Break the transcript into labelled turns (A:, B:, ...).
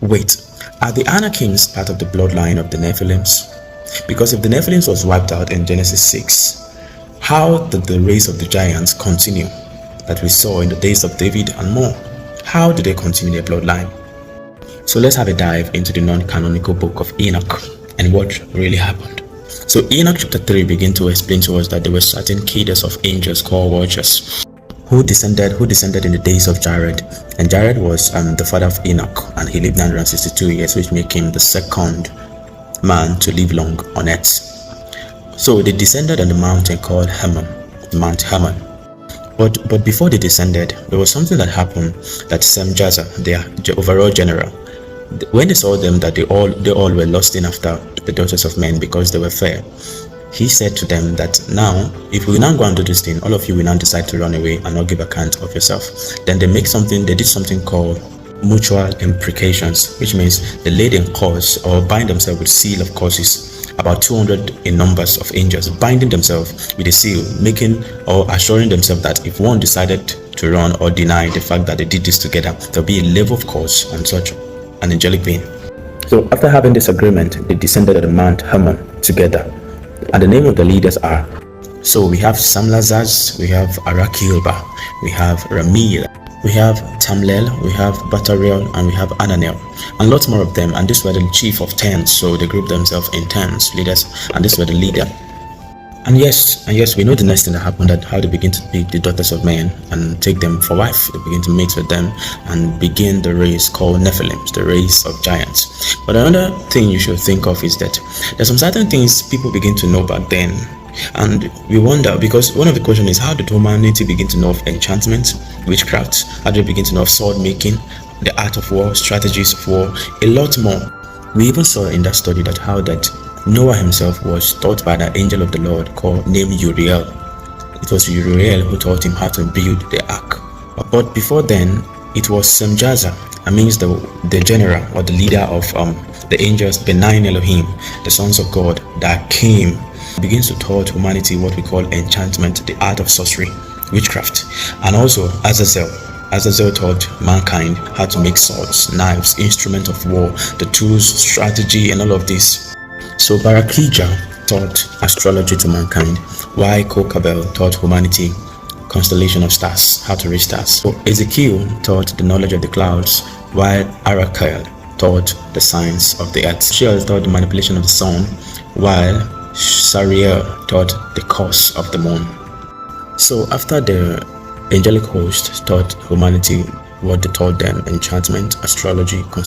A: Wait, are the Anakims part of the bloodline of the Nephilims? Because if the Nephilims was wiped out in Genesis 6, how did the race of the giants continue that we saw in the days of David and more? How did they continue their bloodline? So let's have a dive into the non-canonical book of Enoch and what really happened. So Enoch chapter 3 begins to explain to us that there were certain cadres of angels called watchers who descended in the days of Jared. And Jared was the father of Enoch, and he lived 962 years, which made him the second man to live long on earth. So they descended on the mountain called Mount Hermon. But before they descended, there was something that happened that Semjaza, their overall general, when they saw them that they all were lusting after the daughters of men because they were fair, he said to them that now, if we now go and do this thing, all of you will now decide to run away and not give account of yourself. Then they did something called mutual imprecations, which means they laid in cause or bind themselves with seal of causes, about 200 in numbers of angels, binding themselves with a seal, making or assuring themselves that if one decided to run or deny the fact that they did this together, there'll be a level of cause on such an angelic being. So after having this agreement, they descended on Mount Hermon together. And the name of the leaders are, so we have Samlazaz, we have Arakilba, we have Ramil, we have Tamlel, we have Batariel, and we have Ananel, and lots more of them. And these were the chief of tens, so they grouped themselves in tens, leaders, and these were the leader. And yes, we know the next thing that happened, that how they begin to pick the daughters of men and take them for wife. They begin to mate with them and begin the race called Nephilim, the race of giants. But another thing you should think of is that there's some certain things people begin to know back then. And we wonder, because one of the questions is, how did humanity begin to know of enchantment, witchcraft? How did they begin to know of sword making, the art of war, strategies of war, a lot more? We even saw in that study that how that Noah himself was taught by the angel of the Lord named Uriel. It was Uriel who taught him how to build the ark. But before then, it was Semjaza, means the general or the leader of the angels, benign Elohim, the sons of God, that came, begins to taught humanity what we call enchantment, the art of sorcery, witchcraft. And also Azazel taught mankind how to make swords, knives, instruments of war, the tools, strategy, and all of this. So Barakija taught astrology to mankind, while Kokabel taught humanity constellation of stars, how to read stars. So Ezekiel taught the knowledge of the clouds, while Arakel taught the science of the earth. Sheol taught the manipulation of the sun, while Sariel taught the course of the moon. So after the angelic host taught humanity what they taught them, enchantment, astrology,